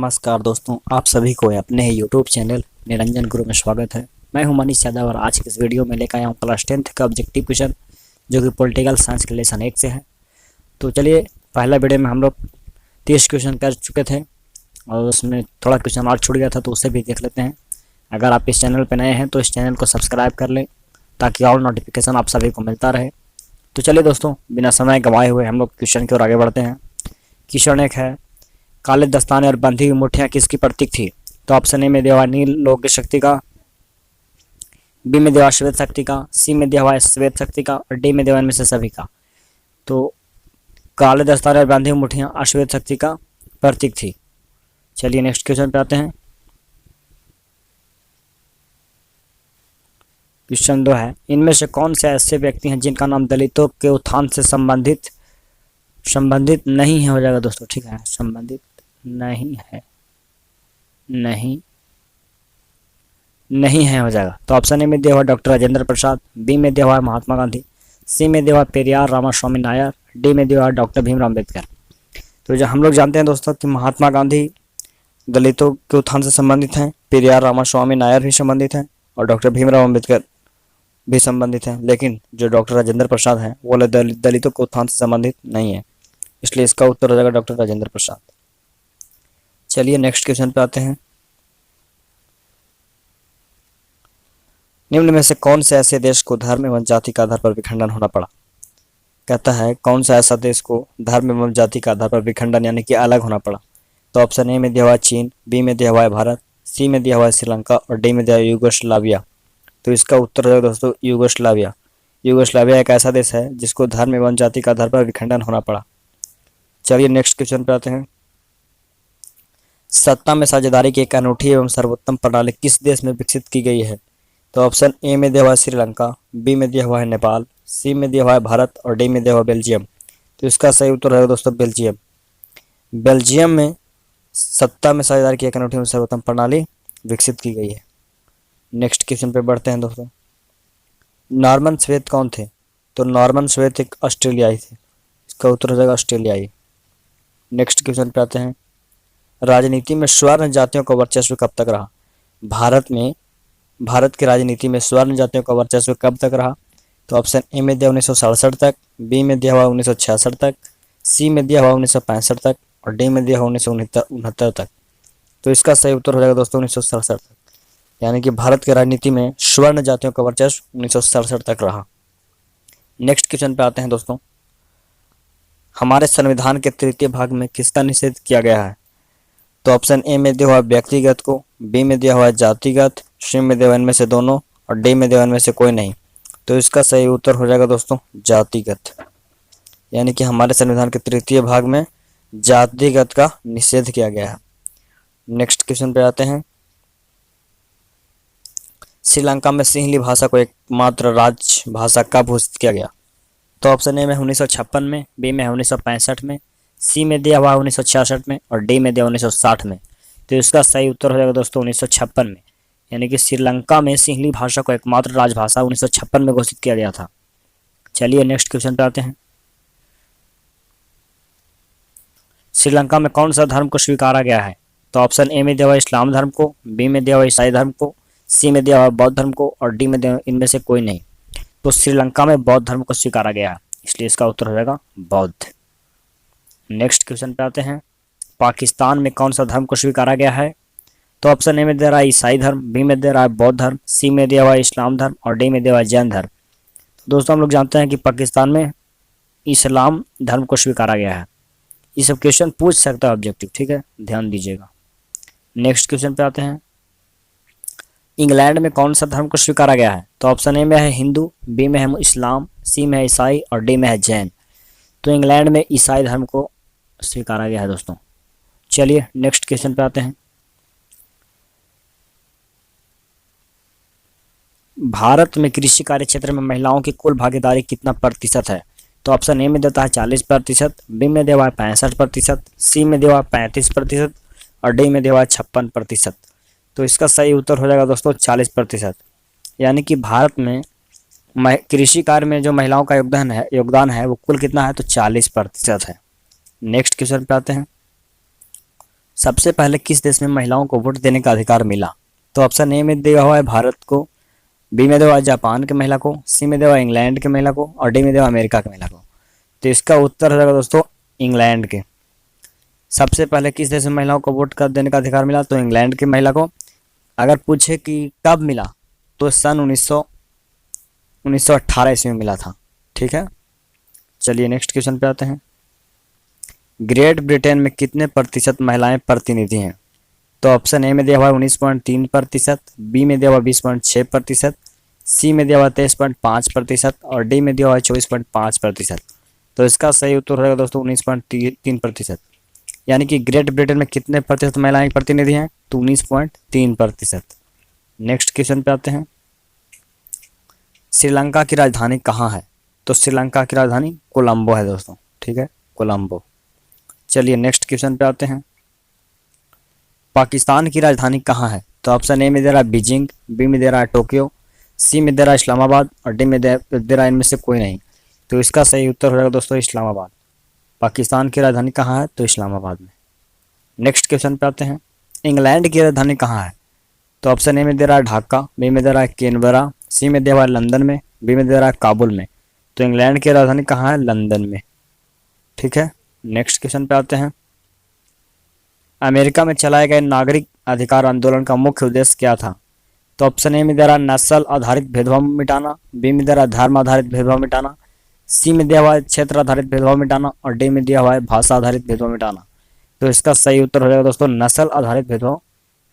नमस्कार दोस्तों, आप सभी को अपने ही यूट्यूब चैनल निरंजन गुरु में स्वागत है। मैं हूं मनीष यादव और आज की इस वीडियो में लेकर आया हूं क्लास 10th का ऑब्जेक्टिव क्वेश्चन जो कि पॉलिटिकल साइंस के लेसन 1 से है। तो चलिए, पहला वीडियो में हम लोग 30 क्वेश्चन कर चुके थे और उसमें थोड़ा क्वेश्चन और छूट गया था, तो उसे भी देख लेते हैं। अगर आप इस चैनल पर नए हैं तो इस चैनल को सब्सक्राइब कर लें ताकि और नोटिफिकेशन आप सभी को मिलता रहे। तो चलिए दोस्तों, बिना समय गंवाए हुए हम लोग क्वेश्चन की ओर आगे बढ़ते हैं। क्वेश्चन 1 है, काले दस्ताने और बंधी हुई मुठ्ठियां किसकी प्रतीक थी? तो ऑप्शन ए में दिया हुआ नील लौकिक शक्ति का, बी में दिया हुआ श्वेत शक्ति का, सी में दिया हुआ श्वेत शक्ति का और डी में दिया हुआ इनमें से सभी का। तो काले दस्ताने और बंधी हुई मुठ्ठियां अश्वेत शक्ति का प्रतीक थी। चलिए नेक्स्ट क्वेश्चन पे आते हैं। क्वेश्चन 2 है, इनमें से कौन से ऐसे व्यक्ति हैं जिनका नाम दलितों के उत्थान से संबंधित नहीं है? हो जाएगा दोस्तों, ठीक है, संबंधित नहीं है हो जाएगा। तो ऑप्शन ए में दिया हुआ डॉक्टर राजेंद्र प्रसाद, बी में दिया हुआ महात्मा गांधी, सी में दिया हुआ पेरियार रामास्वामी नायर, डी में दिया हुआ डॉक्टर भीमराव अम्बेडकर। तो जो हम लोग जानते हैं दोस्तों कि महात्मा गांधी दलितों के उत्थान से संबंधित हैं, पेरियार रामास्वामी नायर भी संबंधित हैं और डॉक्टर भीमराव अम्बेडकर भी संबंधित हैं, लेकिन जो डॉक्टर राजेंद्र प्रसाद हैं वो दलितों के उत्थान से संबंधित नहीं है, इसलिए इसका उत्तर हो जाएगा डॉक्टर राजेंद्र प्रसाद। चलिए नेक्स्ट क्वेश्चन पे आते हैं। निम्न में से कौन से ऐसे देश को धर्म एवं जाति के आधार पर विखंडन होना पड़ा? कहता है कौन सा ऐसा देश को धर्म एवं जाति के आधार पर विखंडन यानी कि अलग होना पड़ा? तो ऑप्शन ए में दिया हुआ चीन, बी में दिया हुआ है भारत, सी में दिया हुआ है श्रीलंका और डी में दिया हुआ यूगोस्लाविया। तो इसका उत्तर हो जाएगा दोस्तों यूगोस्लाविया। यूगोस्लाविया एक ऐसा देश है जिसको धर्म एवं जाति के आधार पर विखंडन होना पड़ा। चलिए नेक्स्ट क्वेश्चन पे आते हैं। सत्ता में साझेदारी की एक अनूठी एवं सर्वोत्तम प्रणाली किस देश में विकसित की गई है? तो ऑप्शन ए में दिया हुआ है श्रीलंका, बी में दिया हुआ है नेपाल, सी में दिया हुआ है भारत और डी में दिया हुआ है बेल्जियम। तो इसका सही उत्तर है दोस्तों बेल्जियम। बेल्जियम में सत्ता में साझेदारी की एक अनूठी एवं सर्वोत्तम प्रणाली विकसित की गई है। नेक्स्ट क्वेश्चन पे बढ़ते हैं दोस्तों। नॉर्मन स्वेत कौन थे? तो नॉर्मन स्वेत एक ऑस्ट्रेलियाई थे, इसका उत्तर हो जाएगा ऑस्ट्रेलियाई। नेक्स्ट क्वेश्चन पे आते हैं। राजनीति में स्वर्ण जातियों का वर्चस्व कब तक रहा? भारत की राजनीति में स्वर्ण जातियों का वर्चस्व कब तक रहा? तो ऑप्शन ए में दिया 1967 तक, बी में दिया हुआ 1966 तक, सी में दिया हुआ 1965 तक और डी में दिया हुआ 1969 तक। तो इसका सही उत्तर हो जाएगा दोस्तों 1967 तक, यानी कि भारत की राजनीति में स्वर्ण जातियों का वर्चस्व 1967 तक रहा। नेक्स्ट क्वेश्चन पे आते हैं दोस्तों। हमारे संविधान के 3य भाग में किसका निषेध किया गया है? तो ऑप्शन ए में दिया हुआ व्यक्तिगत को, बी में दिया हुआ जातिगत, सी में दिया हुआ इनमें से दोनों और डी में दिया हुआ इनमें से कोई नहीं। तो इसका सही उत्तर हो जाएगा दोस्तों जातिगत, यानी कि हमारे संविधान के 3य भाग में जातिगत का निषेध किया गया है। नेक्स्ट क्वेश्चन पे आते हैं। श्रीलंका में सिंहली भाषा को एकमात्र राजभाषा कब घोषित किया गया? तो ऑप्शन ए में 1956 में, बी में 1965 में, सी में दिया हुआ 1966 में और डी में दिया 1960 में। तो इसका सही उत्तर हो जाएगा दोस्तों 1956 में, यानी कि श्रीलंका में सिंहली भाषा को एकमात्र राजभाषा 1956 में घोषित किया गया था। चलिए नेक्स्ट क्वेश्चन पे आते हैं। श्रीलंका में कौन सा धर्म को स्वीकारा गया है? तो ऑप्शन ए में दिया हुआ इस्लाम धर्म को, बी में दिया हुआ ईसाई धर्म को, सी में दिया हुआ बौद्ध धर्म को और डी में दिया इनमें से कोई नहीं। तो श्रीलंका में बौद्ध धर्म को स्वीकारा गया है, इसलिए इसका उत्तर हो जाएगा बौद्ध। नेक्स्ट क्वेश्चन पे आते हैं। पाकिस्तान में कौन सा धर्म को स्वीकारा गया है? तो ऑप्शन ए में दे रहा है ईसाई धर्म, बी में दे रहा है बौद्ध धर्म, सी में दिया हुआ है इस्लाम धर्म और डी में दिया हुआ है जैन धर्म। दोस्तों हम लोग जानते हैं कि पाकिस्तान में इस्लाम धर्म को स्वीकारा गया है। ये सब क्वेश्चन पूछ सकता है ऑब्जेक्टिव, ठीक है, ध्यान दीजिएगा। नेक्स्ट क्वेश्चन पे आते हैं। इंग्लैंड में कौन सा धर्म को स्वीकारा गया है? तो ऑप्शन ए में है हिंदू, बी में है इस्लाम, सी में है ईसाई और डी में है जैन। तो इंग्लैंड में ईसाई धर्म को स्वीकारा गया है दोस्तों। चलिए नेक्स्ट क्वेश्चन पे आते हैं। भारत में कृषि कार्य क्षेत्र में महिलाओं की कुल भागीदारी कितना प्रतिशत है? तो ऑप्शन ए में देता है 40%, बी में दिया हुआ है 65%, सी में दिया हुआ है 35% और डी में दिया हुआ है 56%। तो इसका सही उत्तर हो जाएगा दोस्तों 40%, यानी कि भारत में कृषि कार्य में जो महिलाओं का योगदान है वो कुल कितना है? तो 40% है। नेक्स्ट क्वेश्चन पे आते हैं। सबसे पहले किस देश में महिलाओं को वोट देने का अधिकार मिला? तो ऑप्शन ए में दिया हुआ है भारत को, बी में दिया हुआ है जापान के महिला को, सी में दिया हुआ है इंग्लैंड के महिला को और डी में दिया हुआ है अमेरिका के महिला को। तो इसका उत्तर हो जाएगा दोस्तों इंग्लैंड के। सबसे पहले किस देश में महिलाओं को वोट कर देने का अधिकार मिला? तो इंग्लैंड की महिला को। अगर पूछे कि कब मिला तो सन 1918 ईस्वी में मिला था। ठीक है, चलिए नेक्स्ट क्वेश्चन पे आते हैं। ग्रेट ब्रिटेन में कितने प्रतिशत महिलाएं प्रतिनिधि हैं? तो ऑप्शन ए में दिया हुआ है 19.3%, बी में दिया हुआ 20.6%, सी में दिया हुआ 23.5% और डी में दिया हुआ है 24.5%। तो इसका सही उत्तर रहेगा दोस्तों 19.3%। यानी कि ग्रेट ब्रिटेन में कितने प्रतिशत महिलाएं प्रतिनिधि हैं? तो 19.3%। नेक्स्ट क्वेश्चन पे आते हैं। श्रीलंका की राजधानी कहाँ है? तो श्रीलंका की राजधानी कोलंबो है दोस्तों। ठीक है, कोलंबो। चलिए नेक्स्ट क्वेश्चन पे आते हैं। पाकिस्तान की राजधानी कहाँ है? तो ऑप्शन ए में दे रहा है बीजिंग, बी में दे रहा है टोक्यो, सी में दे रहा है इस्लामाबाद और डी में दे रहा है इनमें से कोई नहीं। तो इसका सही उत्तर हो जाएगा दोस्तों इस्लामाबाद। पाकिस्तान की राजधानी कहाँ है? तो इस्लामाबाद में। नेक्स्ट क्वेश्चन पे आते हैं। इंग्लैंड की राजधानी कहाँ है? तो ऑप्शन ए में दे रहा है ढाका, बी में दे रहा है कैनबरा, सी में दे रहा है लंदन में, बी में दे रहा है काबुल में। तो इंग्लैंड की राजधानी कहाँ है? लंदन में। ठीक है, नेक्स्ट क्वेश्चन पे आते हैं। अमेरिका में चलाए गए नागरिक अधिकार आंदोलन का मुख्य उद्देश्य क्या था? तो ऑप्शन ए में दे रहा है नस्ल आधारित भेदभाव मिटाना, बी में दे रहा है धर्म आधारित भेदभाव मिटाना, सी में दिया हुआ है क्षेत्र आधारित भेदभाव मिटाना और डी में दिया हुआ है भाषा आधारित भेदभाव मिटाना। तो इसका सही उत्तर हो जाएगा दोस्तों नस्ल आधारित भेदभाव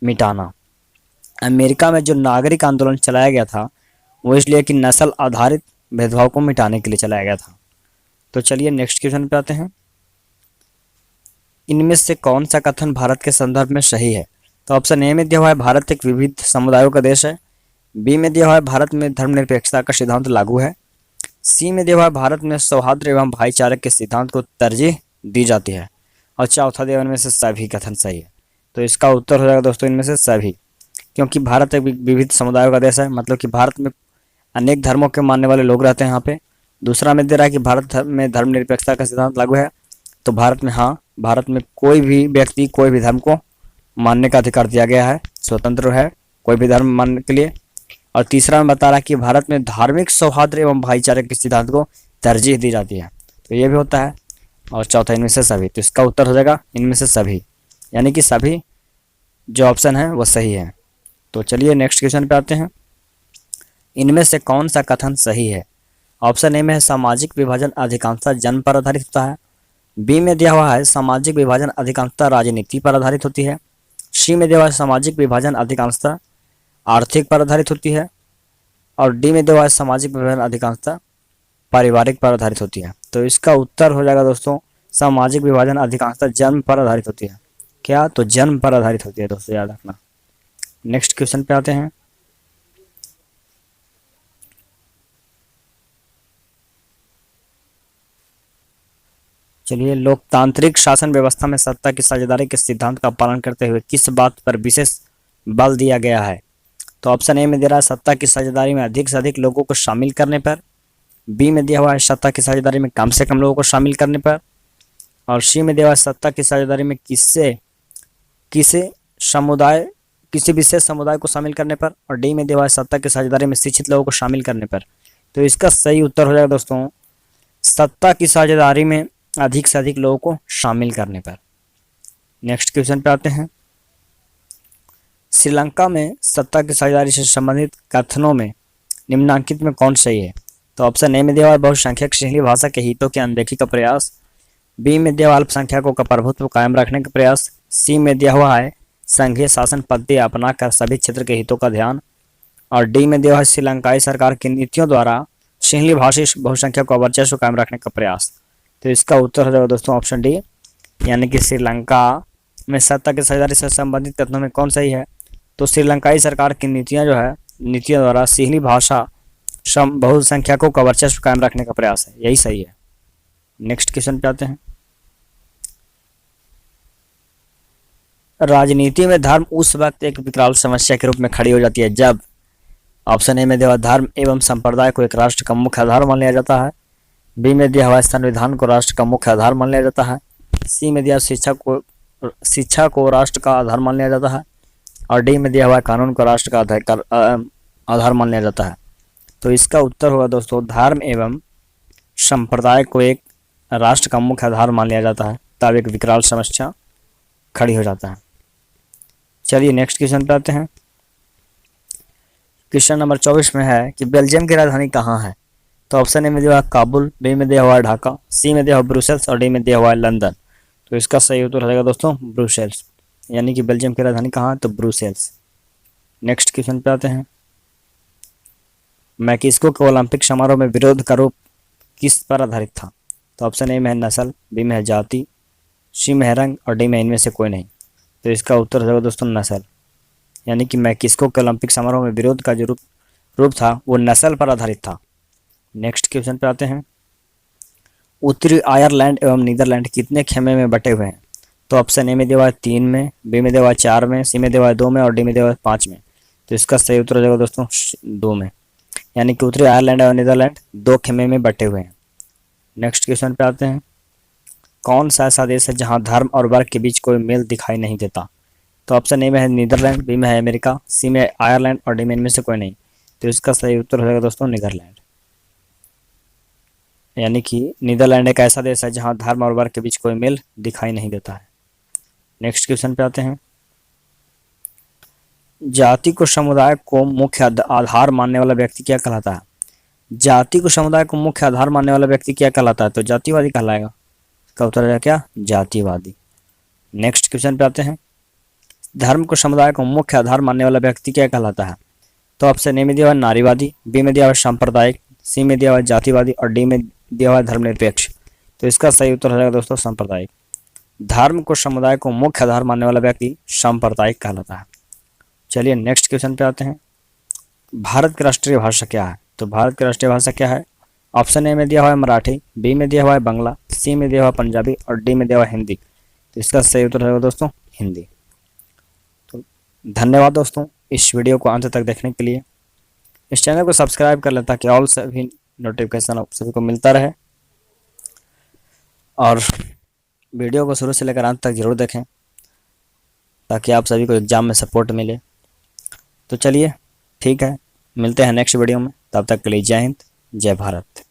मिटाना। अमेरिका में जो नागरिक आंदोलन चलाया गया था वो इसलिए कि नस्ल आधारित भेदभाव को मिटाने के लिए चलाया गया था। तो चलिए नेक्स्ट क्वेश्चन पे आते हैं। इनमें से कौन सा कथन भारत के संदर्भ में सही है? तो ऑप्शन ए में दिया हुआ है भारत एक विविध समुदायों का देश है, बी में दिया हुआ है भारत में धर्मनिरपेक्षता का सिद्धांत लागू है, सी में दिया हुआ है भारत में सौहार्द एवं भाईचारे के सिद्धांत को तरजीह दी जाती है और चौथा दिया इनमें से सभी कथन सही है। तो इसका उत्तर हो जाएगा दोस्तों इनमें से सभी, क्योंकि भारत एक विविध समुदायों का देश है, मतलब कि भारत में अनेक धर्मों के मानने वाले लोग रहते हैं यहाँ पे। दूसरा में दे रहा है कि भारत में धर्मनिरपेक्षता का सिद्धांत लागू है, तो भारत में हाँ, भारत में कोई भी व्यक्ति कोई भी धर्म को मानने का अधिकार दिया गया है, स्वतंत्र है कोई भी धर्म मानने के लिए। और तीसरा में बता रहा है कि भारत में धार्मिक सौहार्द एवं भाईचारे के सिद्धांत को तरजीह दी जाती है, तो ये भी होता है। और चौथा इनमें से सभी, तो इसका उत्तर हो जाएगा इनमें से सभी, यानी कि सभी जो ऑप्शन है वो सही है। तो चलिए नेक्स्ट क्वेश्चन पे आते हैं। इनमें से कौन सा कथन सही है? ऑप्शन ए में है सामाजिक विभाजन अधिकांशतः जन्म पर आधारित होता है, बी में दिया हुआ है सामाजिक विभाजन अधिकांशतः राजनीति पर आधारित होती है, सी में दिया हुआ है सामाजिक विभाजन अधिकांशतः आर्थिक पर आधारित होती है और डी में दिया हुआ है सामाजिक विभाजन अधिकांशतः पारिवारिक पर आधारित होती है। तो इसका उत्तर हो जाएगा दोस्तों सामाजिक विभाजन अधिकांशतः जन्म पर आधारित होती है। क्या? तो जन्म पर आधारित होती है दोस्तों, याद रखना। नेक्स्ट क्वेश्चन पे आते हैं। चलिए, लोकतांत्रिक शासन व्यवस्था में सत्ता की साझेदारी के सिद्धांत का पालन करते हुए किस बात पर विशेष बल दिया गया है? तो ऑप्शन ए में दे रहा है सत्ता की साझेदारी में अधिक से अधिक लोगों को शामिल करने पर, बी में दिया हुआ है सत्ता की साझेदारी में कम से कम लोगों को शामिल करने पर और सी में दिया हुआ है सत्ता की साझेदारी में किसी विशेष समुदाय को शामिल करने पर और डी में दिया हुआ है सत्ता की साझेदारी में शिक्षित लोगों को शामिल करने पर। तो इसका सही उत्तर हो जाएगा दोस्तों सत्ता की साझेदारी में अधिक से अधिक लोगों को शामिल करने पर। नेक्स्ट क्वेश्चन पे आते हैं। श्रीलंका में सत्ता की साझेदारी से संबंधित कथनों में निम्नलिखित में कौन सही है? तो ऑप्शन ए में दिया हुआ है बहुसंख्यक श्रेणी भाषा के हितों की अनदेखी का प्रयास, बी में दिया हुआ अल्पसंख्यकों का प्रभुत्व कायम रखने का प्रयास, सी में दिया हुआ है संघीय शासन पद्धति अपना कर सभी क्षेत्र के हितों का ध्यान और डी में दिया हुआ है श्रीलंकाई सरकार की नीतियों द्वारा श्रेणी भाषी बहुसंख्यक का वर्चस्व कायम रखने का प्रयास। तो इसका उत्तर हो जाएगा दोस्तों ऑप्शन डी, यानी कि श्रीलंका में सत्ता की साझेदारी से संबंधित कथनों में कौन सही है? तो श्रीलंकाई सरकार की नीतियां द्वारा सीहली भाषा बहुसंख्यकों का वर्चस्व कायम रखने का प्रयास है, यही सही है। नेक्स्ट क्वेश्चन पे आते हैं। राजनीति में धर्म उस वक्त एक विकराल समस्या के रूप में खड़ी हो जाती है जब ऑप्शन ए में दिया हुआ धर्म एवं संप्रदाय को एक राष्ट्र का मुख्य आधार मान लिया जाता है, बी में दिया हुआ संविधान को राष्ट्र का मुख्य आधार मान लिया जाता है, सी में दिया शिक्षा को शिक्षा को राष्ट्र का आधार मान लिया जाता है, और डी में दिया हुआ है कानून को राष्ट्र का आधार मान लिया जाता है। तो इसका उत्तर होगा दोस्तों धर्म एवं संप्रदाय को एक राष्ट्र का मुख्य आधार मान लिया जाता है, तब एक विकराल समस्या खड़ी हो जाता है। चलिए नेक्स्ट क्वेश्चन पे आते हैं। क्वेश्चन नंबर 24 में है कि बेल्जियम की राजधानी कहाँ है? तो ऑप्शन ए में दिया हुआ है काबुल, बी में दिया हुआ है ढाका, सी में दिया हुआ है ब्रुसेल्स और डी में दिया हुआ है लंदन। तो इसका सही उत्तर हो जाएगा दोस्तों ब्रुसेल्स, यानी कि बेल्जियम की राजधानी कहाँ है? तो ब्रुसेल्स। नेक्स्ट क्वेश्चन पे आते हैं। मैक्सिको के ओलंपिक समारोह में विरोध का रूप किस पर आधारित था? तो ऑप्शन ए में है नस्ल, बी में है जाति, सी में है रंग और डी में इनमें से कोई नहीं। तो इसका उत्तर हो जाएगा दोस्तों नस्ल, यानी कि मैक्सिको के ओलंपिक समारोह में विरोध का जो रूप था वो नस्ल पर आधारित था। नेक्स्ट क्वेश्चन पे आते हैं। उत्तरी आयरलैंड एवं नीदरलैंड कितने खेमे में बटे हुए हैं? तो ऑप्शन ए में दिया हुआ है 3 में, बी में दिया हुआ है 4 में, सी में दिया हुआ है 2 में और डी में दिया हुआ है 5 में। तो इसका सही उत्तर हो जाएगा दोस्तों 2 में, यानी कि उत्तरी आयरलैंड और नीदरलैंड 2 खेमे में बटे हुए हैं। नेक्स्ट क्वेश्चन पे आते हैं। कौन सा ऐसा देश है जहां धर्म और वर्ग के बीच कोई मेल दिखाई नहीं देता? तो ऑप्शन ए में है नीदरलैंड, बी में है अमेरिका, सी में आयरलैंड और डी में इनमें से कोई नहीं। तो इसका सही उत्तर हो जाएगा दोस्तों नीदरलैंड, यानी कि नीदरलैंड एक ऐसा देश है जहां धर्म और वर्ग के बीच कोई मेल दिखाई नहीं देता है। नेक्स्ट क्वेश्चन पे आते हैं। जाति को समुदाय को मुख्य आधार मानने वाला व्यक्ति क्या कहलाता है? जाति को समुदाय को मुख्य आधार मानने वाला व्यक्ति क्या कहलाता है? तो जातिवादी कहलाएगा। इसका उत्तर है क्या? जातिवादी। नेक्स्ट क्वेश्चन पे आते हैं। धर्म को समुदाय को मुख्य आधार मानने वाला व्यक्ति क्या कहलाता है? तो ऑप्शन ए में दिया हुआ नारीवादी, बी में दिया हुआ सांप्रदायिक, सी में दिया हुआ जातिवादी और डी में दिया हुआ धर्मनिरपेक्ष। तो इसका सही उत्तर हो जाएगा दोस्तों सांप्रदायिक। धर्म को समुदाय को मुख्य आधार मानने वाला व्यक्ति सांप्रदायिक कहलाता है। चलिए नेक्स्ट क्वेश्चन पे आते हैं। भारत की राष्ट्रीय भाषा क्या है? तो भारत की राष्ट्रीय भाषा क्या है? ऑप्शन ए में दिया हुआ है मराठी, बी में दिया हुआ है बांग्ला, सी में दिया हुआ है पंजाबी और डी में दिया हुआ है हिंदी। तो इसका सही उत्तर होगा दोस्तों हिंदी। तो धन्यवाद दोस्तों इस वीडियो को अंत तक देखने के लिए। इस चैनल को सब्सक्राइब कर लें ताकि ऑल सभी नोटिफिकेशन आप सभी को मिलता रहे, और वीडियो को शुरू से लेकर अंत तक जरूर देखें ताकि आप सभी को एग्जाम में सपोर्ट मिले। तो चलिए ठीक है, मिलते हैं नेक्स्ट वीडियो में, तब तक के लिए जय हिंद जय भारत।